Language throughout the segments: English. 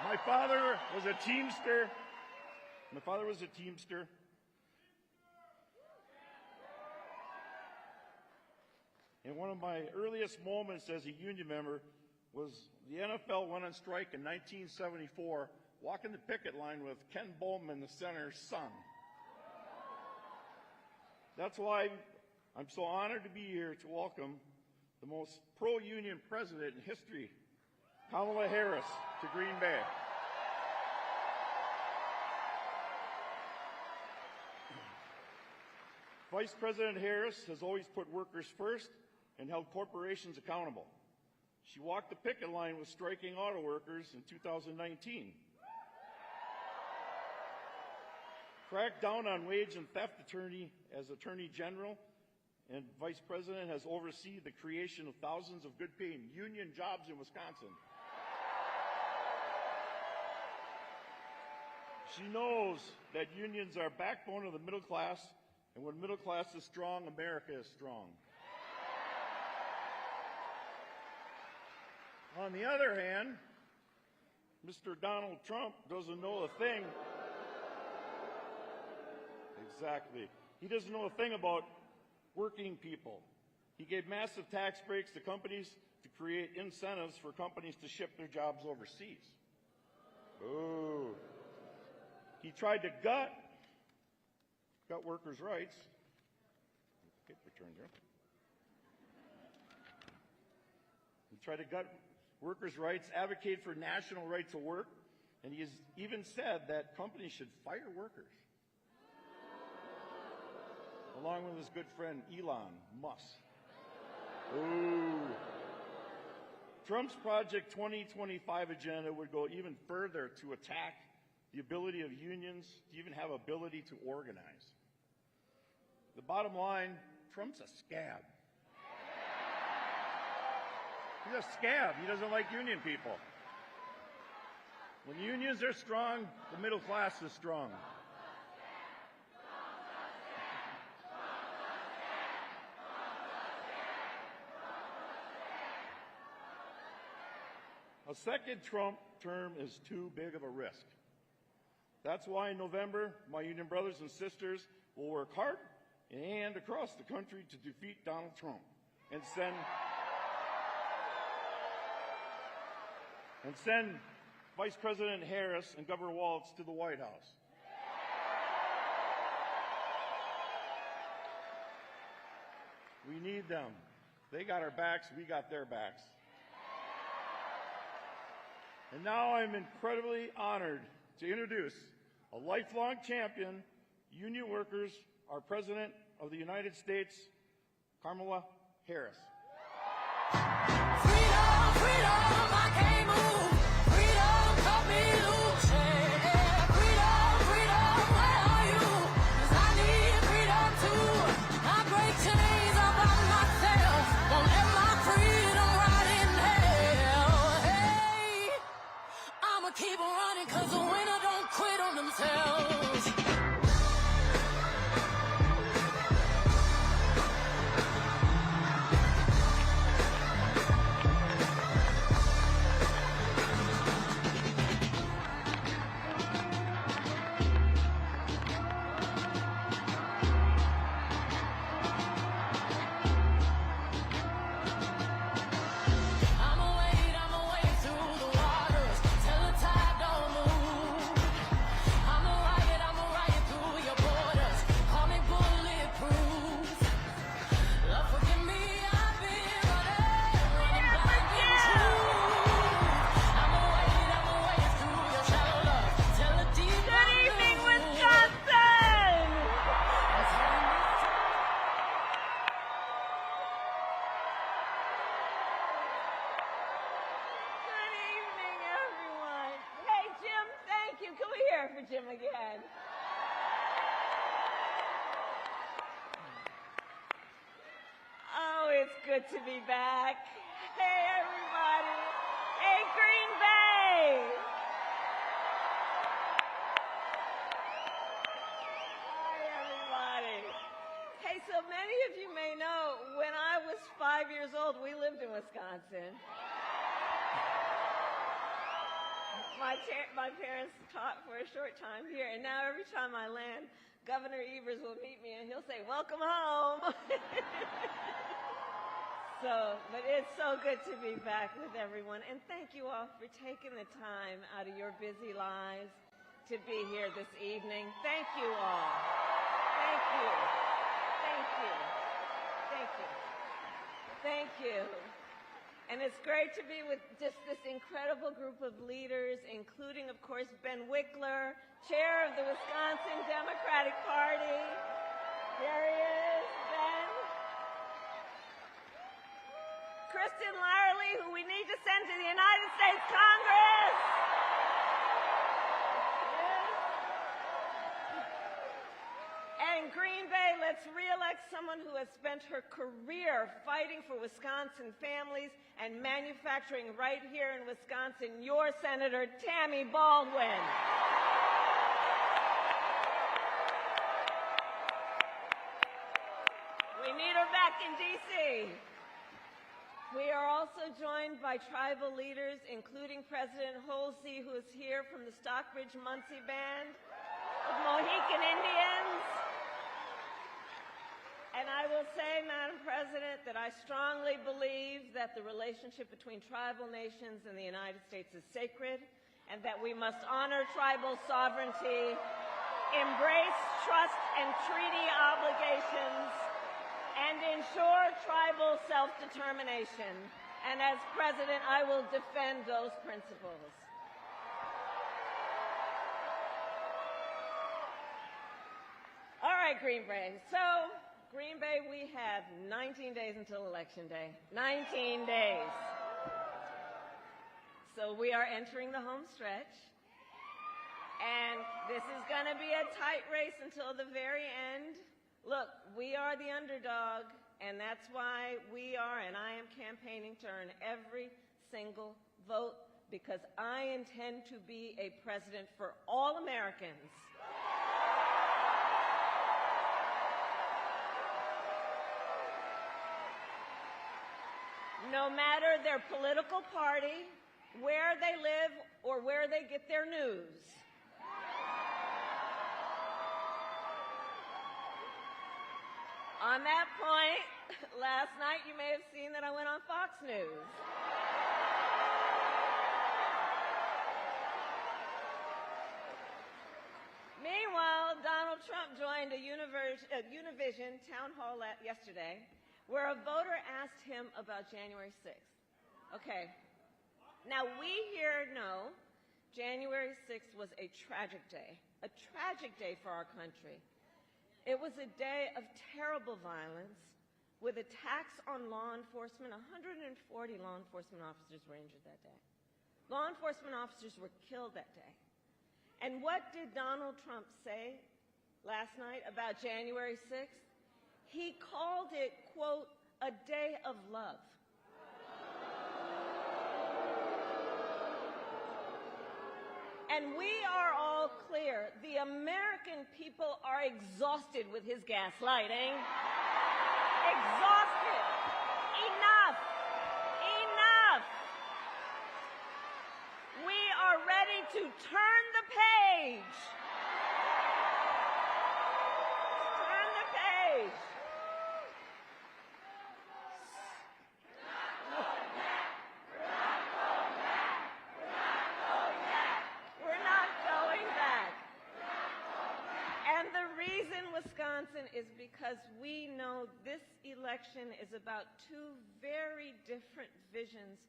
My father was a Teamster. My father was a Teamster. And one of my earliest moments as a union member was the NFL went on strike in 1974, walking the picket line with Ken Bowman, the senator's son. That's why I'm so honored to be here to welcome the most pro-union president in history, Kamala Harris, to Green Bay. Vice President Harris has always put workers first and held corporations accountable. She walked the picket line with striking auto workers in 2019. Cracked down on wage and theft attorney as Attorney General, and Vice President has overseen the creation of thousands of good-paying union jobs in Wisconsin. She knows that unions are backbone of the middle class, and when middle class is strong, America is strong. On the other hand, Mr. Donald Trump doesn't know a thing. Exactly. He doesn't know a thing about working people. He gave massive tax breaks to companies to create incentives for companies to ship their jobs overseas. Ooh. He tried to gut workers' rights. Paper turned here. He tried to gut workers' rights, advocate for national right to work, and he has even said that companies should fire workers. Along with his good friend Elon Musk. Ooh. Trump's Project 2025 agenda would go even further to attack the ability of unions to even have ability to organize. The bottom line, Trump's a scab. He's a scab. He doesn't like union people. When unions are strong, the middle class is strong. A second Trump term is too big of a risk. That's why in November, my union brothers and sisters will work hard and across the country to defeat Donald Trump and send Vice President Harris and Governor Walz to the White House. We need them. They got our backs, we got their backs. And now I'm incredibly honored to introduce a lifelong champion, union workers, our President of the United States, Kamala Harris. Freedom, freedom, I can't move. Freedom, cut me loose. Yeah. Freedom, freedom, where are you? 'Cause I need freedom too. I break chains all by myself. Won't let my freedom rot in hell. Hey, I'ma keep on running 'cause the winner don't quit on themselves. Jim again. Oh, it's good to be back. Hey, everybody. Hey, Green Bay. Hi, everybody. Hey, so many of you may know, when I was 5 years old, we lived in Wisconsin. my parents taught for a short time here, and now every time I land, Governor Evers will meet me and he'll say, "Welcome home." But it's so good to be back with everyone, and thank you all for taking the time out of your busy lives to be here this evening. Thank you all. Thank you. Thank you. Thank you. Thank you. And it's great to be with just this incredible group of leaders, including, of course, Ben Wickler, chair of the Wisconsin Democratic Party. There he is, Ben. Kristen Larley, who we need to send to the United States Congress. And Green Bay, let's reelect someone who has spent her career fighting for Wisconsin families and manufacturing right here in Wisconsin, your Senator Tammy Baldwin. We need her back in D.C. We are also joined by tribal leaders, including President Holsey, who is here from the Stockbridge-Muncie Band of Mohican Indians. And I will say, Madam President, that I strongly believe that the relationship between tribal nations and the United States is sacred, and that we must honor tribal sovereignty, embrace trust and treaty obligations, and ensure tribal self-determination. And as President, I will defend those principles. All right, Green Bay. So, Green Bay, we have 19 days until Election Day. 19 days. So we are entering the home stretch. And this is going to be a tight race until the very end. Look, we are the underdog, and that's why we are, and I am campaigning to earn every single vote, because I intend to be a president for all Americans. No matter their political party, where they live, or where they get their news. On that point, last night you may have seen that I went on Fox News. Meanwhile, Donald Trump joined a Univision town hall yesterday, where a voter asked him about January 6th. Okay, now we here know January 6th was a tragic day for our country. It was a day of terrible violence with attacks on law enforcement. 140 law enforcement officers were injured that day. Law enforcement officers were killed that day. And what did Donald Trump say last night about January 6th? He called it, quote, a day of love. And we are all clear. The American people are exhausted with his gaslighting. Exhausted. Enough. Enough. We are ready to turn the page. Turn the page. Wisconsin is because we know this election is about two very different visions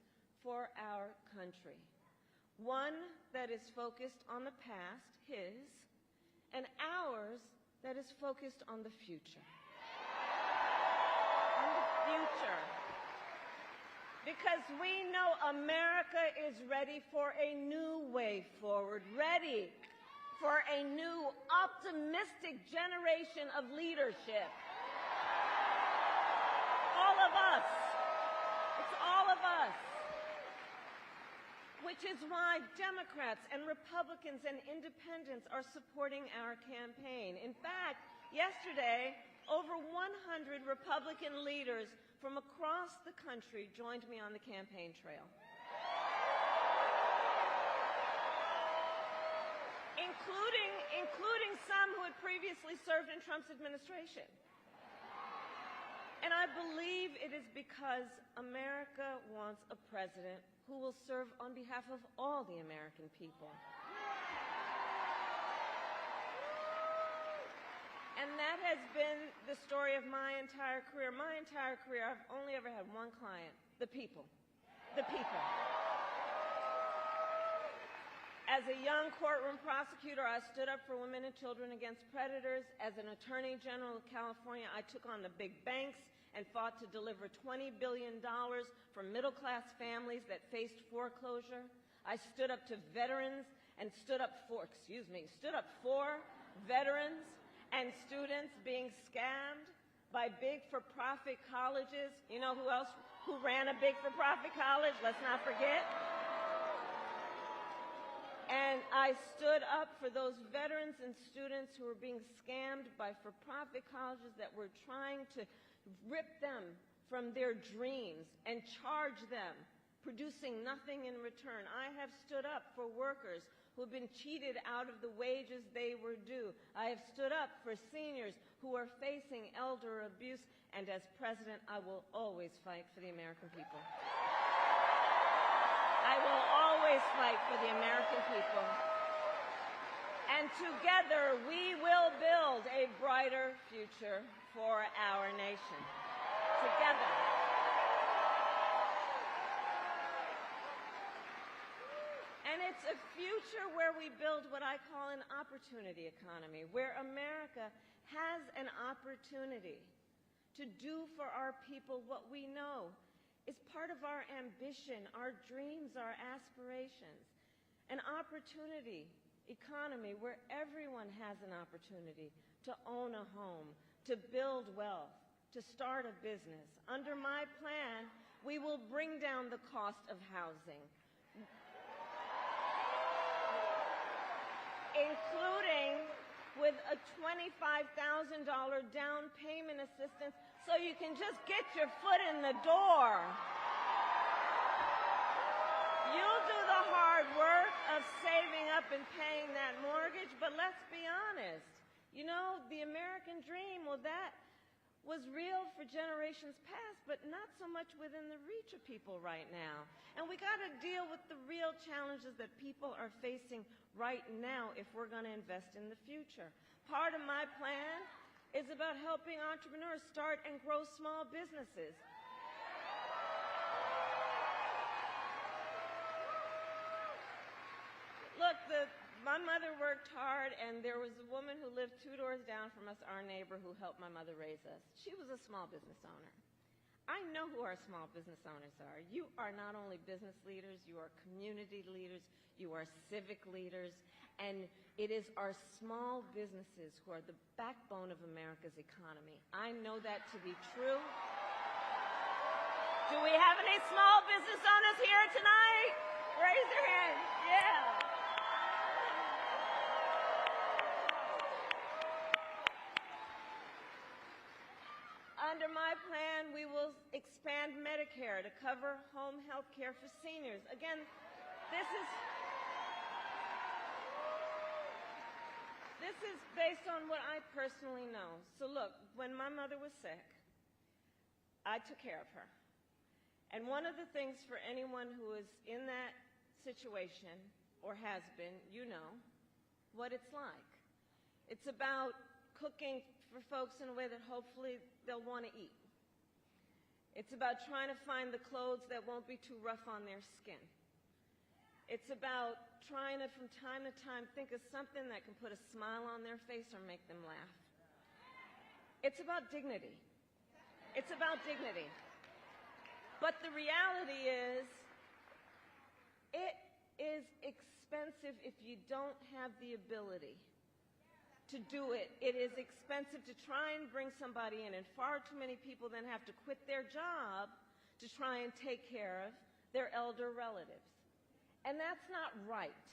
for our country. One that is focused on the past, his, and ours that is focused on the future. On the future. Because we know America is ready for a new way forward, ready for a new, optimistic generation of leadership. All of us. It's all of us. Which is why Democrats and Republicans and independents are supporting our campaign. In fact, yesterday, over 100 Republican leaders from across the country joined me on the campaign trail. including some who had previously served in Trump's administration. And I believe it is because America wants a president who will serve on behalf of all the American people. And that has been the story of my entire career. My entire career, I've only ever had one client: the people. The people. As a young courtroom prosecutor, I stood up for women and children against predators. As an attorney general of California, I took on the big banks and fought to deliver $20 billion for middle-class families that faced foreclosure. I stood up to veterans and stood up for veterans and students being scammed by big for-profit colleges. You know who else who ran a big for-profit college? Let's not forget. And I stood up for those veterans and students who were being scammed by for-profit colleges that were trying to rip them from their dreams and charge them, producing nothing in return. I have stood up for workers who have been cheated out of the wages they were due. I have stood up for seniors who are facing elder abuse. And as president, I will always fight for the American people. I will always fight for the American people. And together, we will build a brighter future for our nation. Together. And it's a future where we build what I call an opportunity economy, where America has an opportunity to do for our people what we know is part of our ambition, our dreams, our aspirations. An opportunity economy where everyone has an opportunity to own a home, to build wealth, to start a business. Under my plan, we will bring down the cost of housing, including with a $25,000 down payment assistance so you can just get your foot in the door. You'll do the hard work of saving up and paying that mortgage, but let's be honest. You know, the American dream, well, that was real for generations past, but not so much within the reach of people right now. And we got to deal with the real challenges that people are facing right now if we're going to invest in the future. Part of my plan is about helping entrepreneurs start and grow small businesses. Look, my mother worked hard, and there was a woman who lived 2 doors down from us, our neighbor, who helped my mother raise us. She was a small business owner. I know who our small business owners are. You are not only business leaders, you are community leaders, you are civic leaders, and it is our small businesses who are the backbone of America's economy. I know that to be true. Do we have any small business owners here tonight? Raise your hand. Yeah. Under my plan, we will expand Medicare to cover home health care for seniors. Again, this is based on what I personally know. So look, when my mother was sick, I took care of her. And one of the things for anyone who is in that situation or has been, you know what it's like. It's about cooking for folks in a way that hopefully they'll want to eat. It's about trying to find the clothes that won't be too rough on their skin. It's about trying to, from time to time, think of something that can put a smile on their face or make them laugh. It's about dignity. It's about dignity. But the reality is, it is expensive if you don't have the ability to do it. It is expensive to try and bring somebody in, and far too many people then have to quit their job to try and take care of their elder relatives. And that's not right.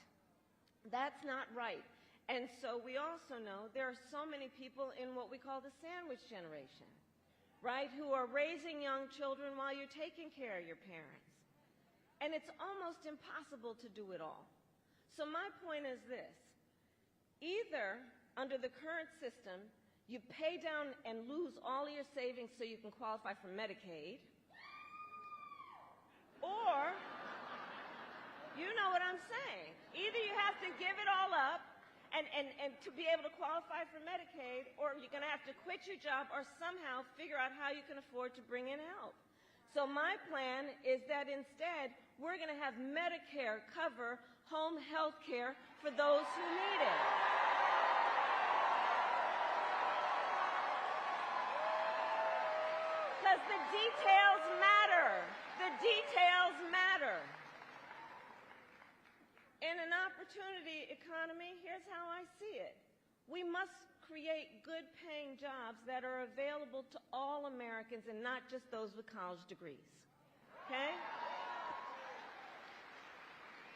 That's not right. And so we also know there are so many people in what we call the sandwich generation, right, who are raising young children while you're taking care of your parents. And it's almost impossible to do it all. So my point is this. Either, under the current system, you pay down and lose all your savings so you can qualify for Medicaid, or, you know what I'm saying, either you have to give it all up and to be able to qualify for Medicaid, or you're going to have to quit your job or somehow figure out how you can afford to bring in help. So my plan is that instead, we're going to have Medicare cover home health care for those who need it. Because the details matter. The details matter. In an opportunity economy, here's how I see it. We must create good-paying jobs that are available to all Americans and not just those with college degrees. Okay?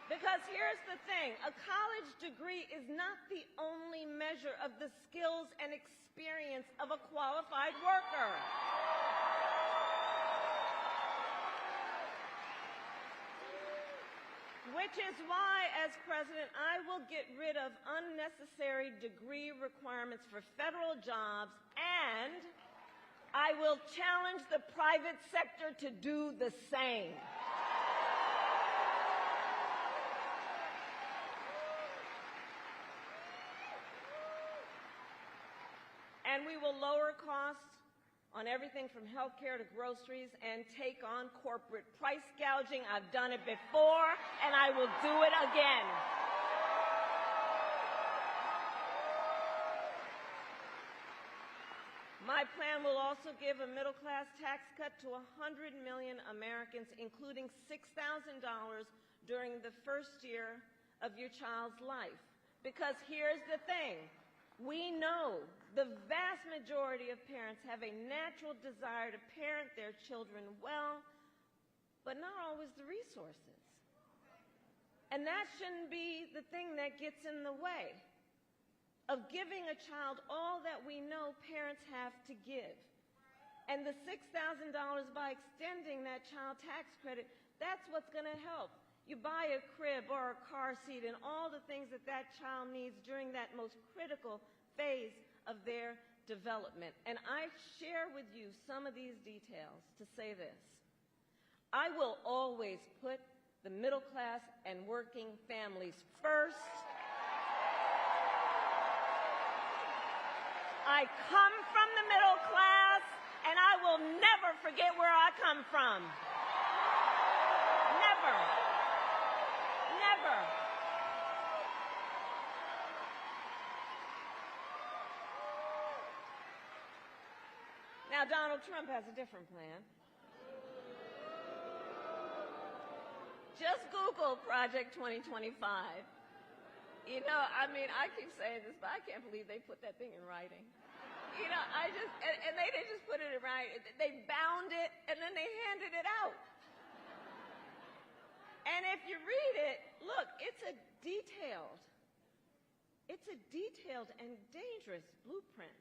Because here's the thing, a college degree is not the only measure of the skills and experience of a qualified worker. Which is why, as president, I will get rid of unnecessary degree requirements for federal jobs, and I will challenge the private sector to do the same. And we will lower costs on everything from health care to groceries and take on corporate price gouging. I've done it before, and I will do it again. My plan will also give a middle-class tax cut to 100 million Americans, including $6,000 during the first year of your child's life. Because here's the thing. We know the vast majority of parents have a natural desire to parent their children well, but not always the resources. And that shouldn't be the thing that gets in the way of giving a child all that we know parents have to give. And the $6,000, by extending that child tax credit, that's what's going to help. You buy a crib or a car seat and all the things that that child needs during that most critical phase of their development. And I share with you some of these details to say this. I will always put the middle class and working families first. I come from the middle class, and I will never forget where I come from. Never. Never. Now, Donald Trump has a different plan. Just Google Project 2025. You know, I mean, I keep saying this, but I can't believe they put that thing in writing. You know, and they didn't just put it in writing. They bound it, and then they handed it out. And if you read it, look, it's a detailed and dangerous blueprint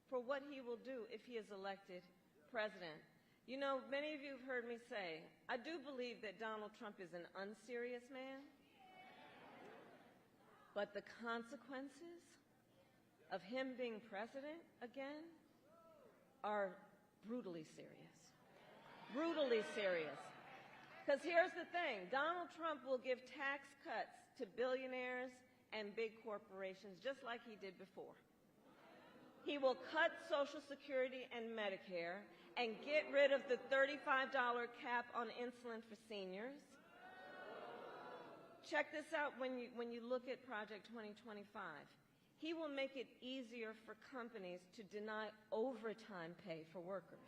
for what he will do if he is elected president. You know, many of you have heard me say, I do believe that Donald Trump is an unserious man, but the consequences of him being president again are brutally serious. Brutally serious. Because here's the thing, Donald Trump will give tax cuts to billionaires and big corporations just like he did before. He will cut Social Security and Medicare and get rid of the $35 cap on insulin for seniors. Check this out when you look at Project 2025. He will make it easier for companies to deny overtime pay for workers.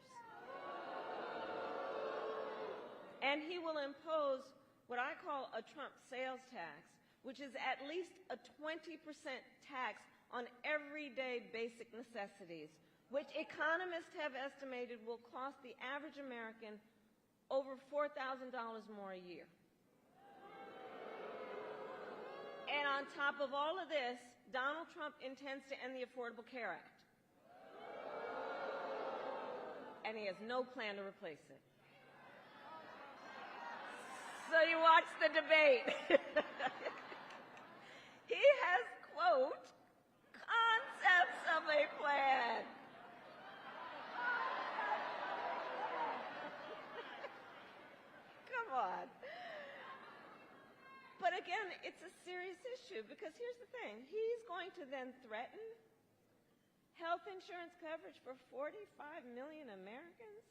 And he will impose what I call a Trump sales tax, which is at least a 20% tax on everyday basic necessities, which economists have estimated will cost the average American over $4,000 more a year. And on top of all of this, Donald Trump intends to end the Affordable Care Act. And he has no plan to replace it. So you watch the debate. He has, quote, Come on. But again, it's a serious issue because here's the thing. He's going to then threaten health insurance coverage for 45 million Americans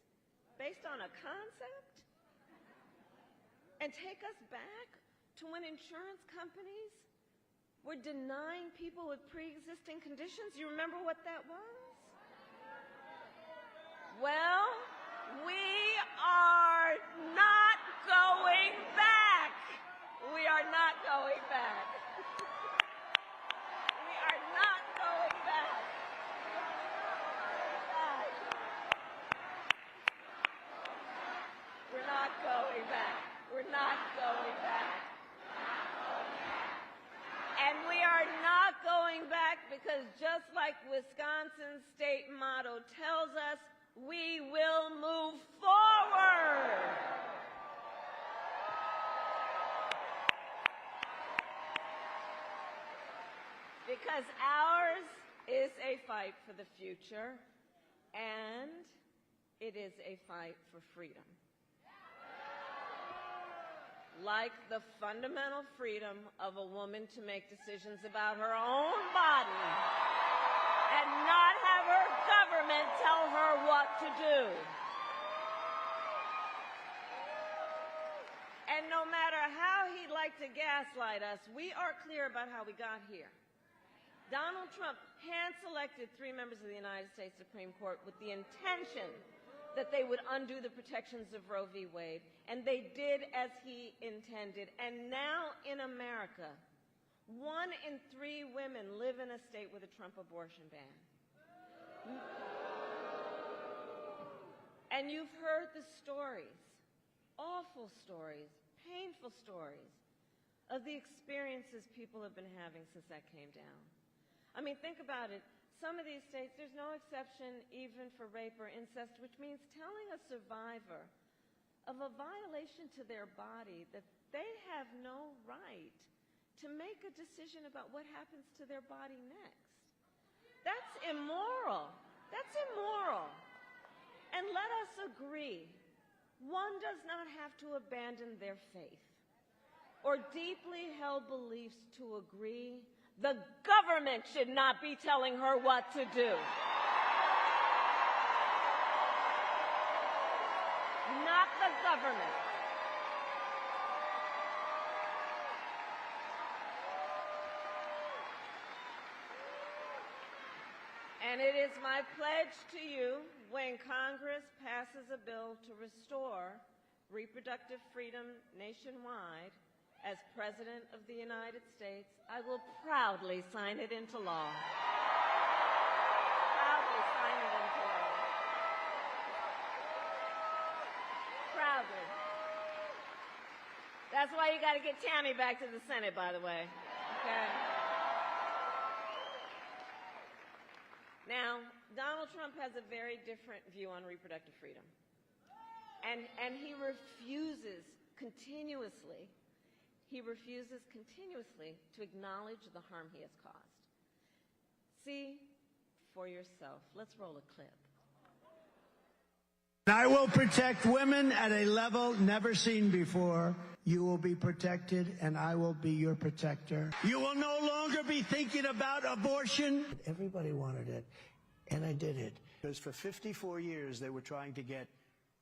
based on a concept and take us back to when insurance companies were denying people with pre-existing conditions. You remember what that was? Well, we are not going back. We are not going back. We are not going back. We're not going back. We're not going back. And we are not going back because just like Wisconsin's state motto tells us, we will move forward. Because ours is a fight for the future, and it is a fight for freedom. Like the fundamental freedom of a woman to make decisions about her own body and not have her government tell her what to do. And no matter how he'd like to gaslight us, we are clear about how we got here. Donald Trump hand-selected 3 members of the United States Supreme Court with the intention that they would undo the protections of Roe v. Wade, and they did as he intended. And now in America, 1 in 3 women live in a state with a Trump abortion ban. And you've heard the stories, awful stories, painful stories, of the experiences people have been having since that came down. I mean, think about it. Some of these states, there's no exception even for rape or incest, which means telling a survivor of a violation to their body that they have no right to make a decision about what happens to their body next. That's immoral. That's immoral. And let us agree, one does not have to abandon their faith or deeply held beliefs to agree. The government should not be telling her what to do. Not the government. And it is my pledge to you, when Congress passes a bill to restore reproductive freedom nationwide, as President of the United States, I will proudly sign it into law. Proudly sign it into law. Proudly. That's why you got to get Tammy back to the Senate, by the way. Okay? Now, Donald Trump has a very different view on reproductive freedom. And he refuses continuously to acknowledge the harm he has caused. See for yourself. Let's roll a clip. I will protect women at a level never seen before. You will be protected, and I will be your protector. You will no longer be thinking about abortion. Everybody wanted it, and I did it. Because for 54 years, they were trying to get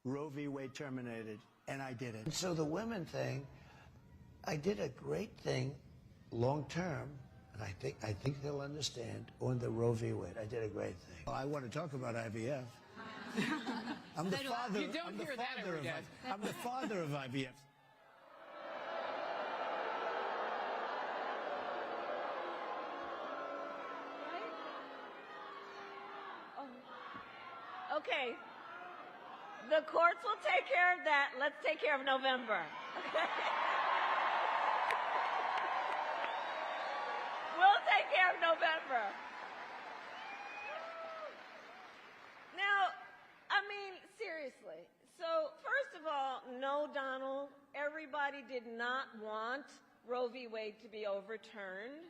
Roe v. Wade terminated, and I did it. And so the women thing, I did a great thing long term, and I think they'll understand, on the Roe v. Wade. I did a great thing. I want to talk about IVF. I'm the father. You don't hear that every day. I'm the father of IVF. Okay. The courts will take care of that. Let's take care of November. Okay? We'll take care of November. Now, I mean, seriously. So, first of all, no, Donald, everybody did not want Roe v. Wade to be overturned.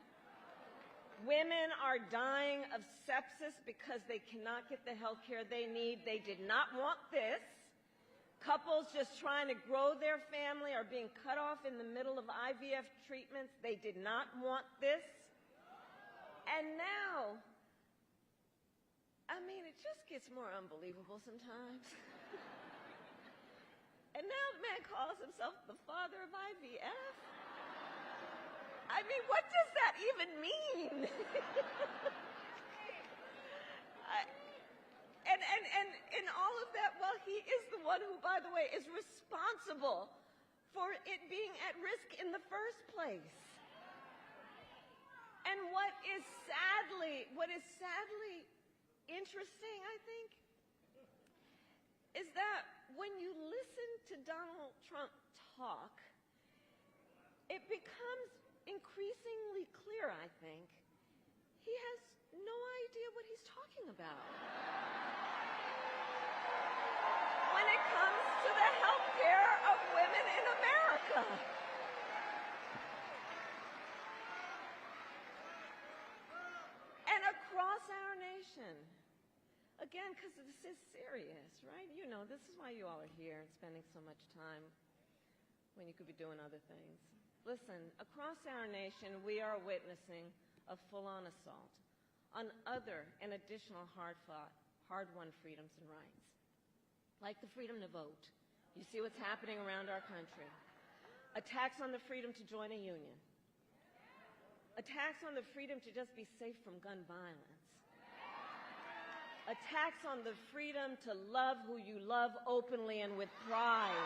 Women are dying of sepsis because they cannot get the health care they need. They did not want this. Couples just trying to grow their family are being cut off in the middle of IVF treatments. They did not want this. And now, I mean, it just gets more unbelievable sometimes. And now the man calls himself the father of IVF? I mean, what does that even mean? And all of that, well, he is the one who, by the way, is responsible for it being at risk in the first place. And what is sadly interesting, I think, is that when you listen to Donald Trump talk, it becomes increasingly clear, I think, he has no idea what he's talking about. When it comes to the health care of women in America. And across our nation. Again, because this is serious, right? You know, this is why you all are here and spending so much time when you could be doing other things. Listen, across our nation, we are witnessing a full-on assault on other and additional hard-fought, hard-won freedoms and rights, like the freedom to vote. You see what's happening around our country. Attacks on the freedom to join a union. Attacks on the freedom to just be safe from gun violence. Attacks on the freedom to love who you love openly and with pride.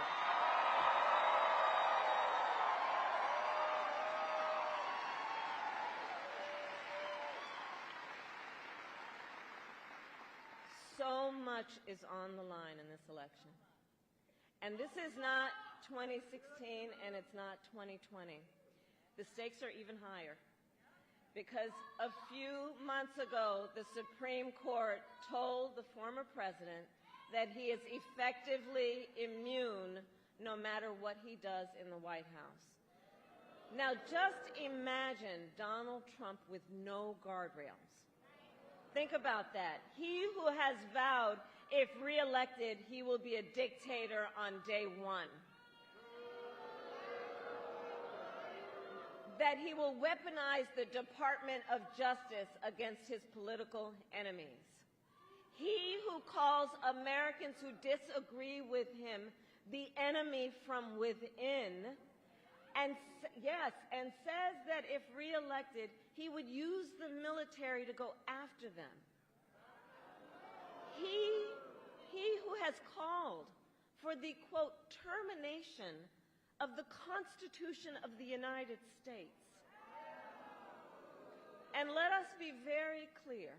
So much is on the line in this election. And this is not 2016 and it's not 2020. The stakes are even higher. Because a few months ago, the Supreme Court told the former president that he is effectively immune no matter what he does in the White House. Now, just imagine Donald Trump with no guardrails. Think about that. He who has vowed, if reelected, he will be a dictator on day one. That he will weaponize the Department of Justice against his political enemies. He who calls Americans who disagree with him the enemy from within, and says that if reelected, he would use the military to go after them. He who has called for the, quote, termination of the Constitution of the United States. And let us be very clear.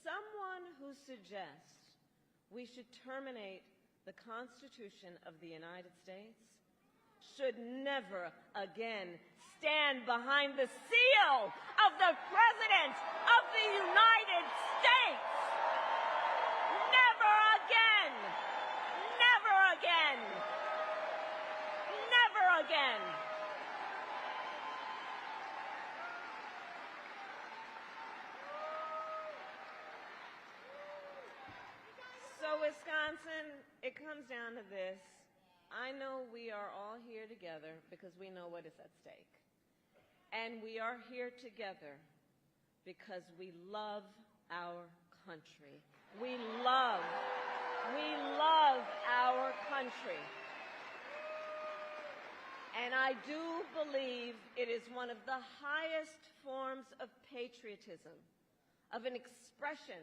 Someone who suggests we should terminate the Constitution of the United States should never again stand behind the seal of the President of the United States. Never again. Never again. Never again. So Wisconsin, it comes down to this. I know we are all here together because we know what is at stake. And we are here together because we love our country. We love our country. And I do believe it is one of the highest forms of patriotism, of an expression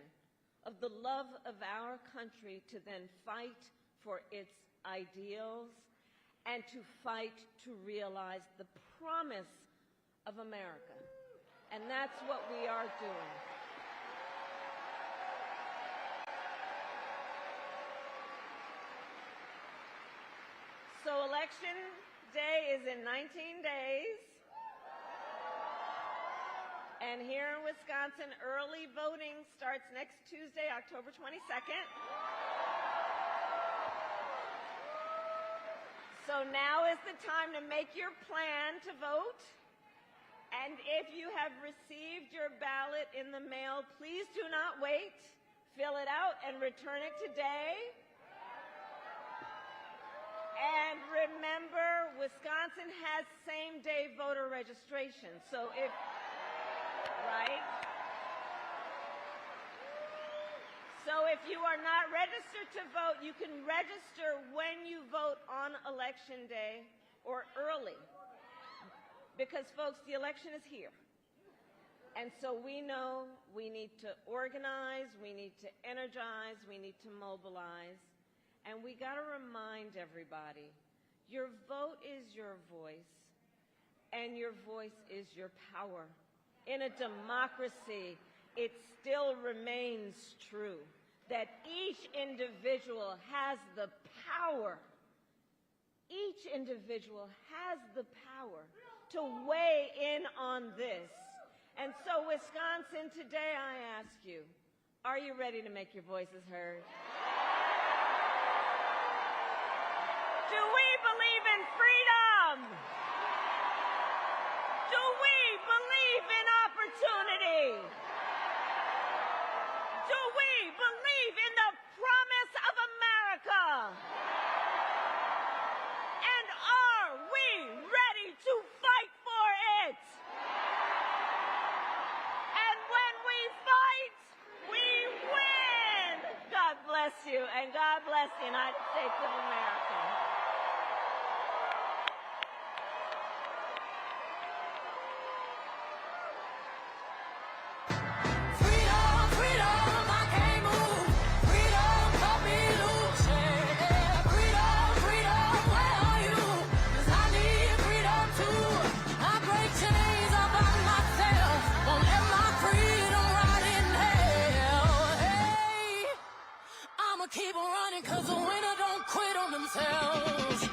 of the love of our country to then fight for its ideals and to fight to realize the promise of America. And that's what we are doing. So election day is in 19 days. And here in Wisconsin, early voting starts next Tuesday, October 22nd. So now is the time to make your plan to vote. And if you have received your ballot in the mail, please do not wait. Fill it out and return it today. remember, Wisconsin has same-day voter registration. So if, right? So if you are not registered to vote, you can register when you vote on Election Day or early. Because, folks, the election is here. And so we know we need to organize, we need to energize, we need to mobilize. And we got to remind everybody, your vote is your voice, and your voice is your power. In a democracy, it still remains true that each individual has the power. Each individual has the power to weigh in on this. And so, Wisconsin, today I ask you, are you ready to make your voices heard? Do we believe in freedom? Do we believe in opportunity? Do we believe in the promise of America? And are we ready to fight for it? And when we fight, we win! God bless you, and God bless the United States of America. Keep on running, 'cause the winner don't quit on themselves.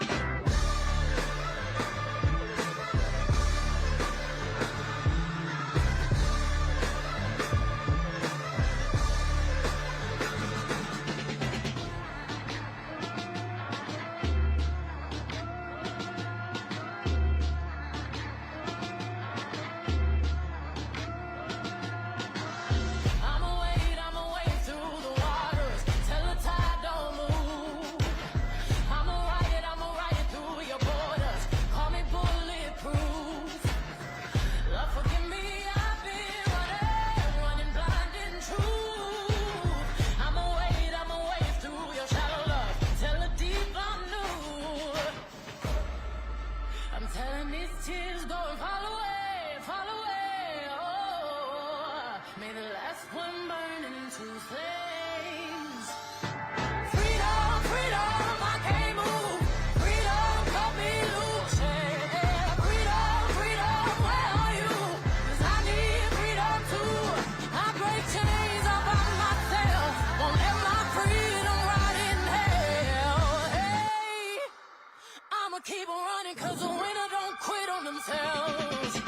Tears go and fall away, oh, may the last one burn into flames. Freedom, freedom, I can't move. Freedom, cut me loose, yeah. Freedom, freedom, where are you? 'Cause I need freedom too. I break chains all by myself, won't let my freedom rot in hell. Hey, I'ma keep on running, 'cause the winner don't quit on themselves.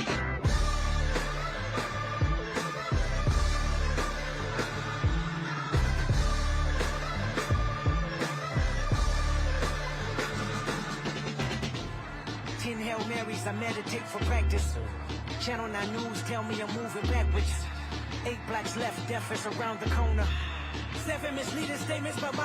Ten Hail Marys, I meditate for practice. Channel 9 News tell me I'm moving backwards. 8 blocks left, death is around the corner. 7 misleading statements, but my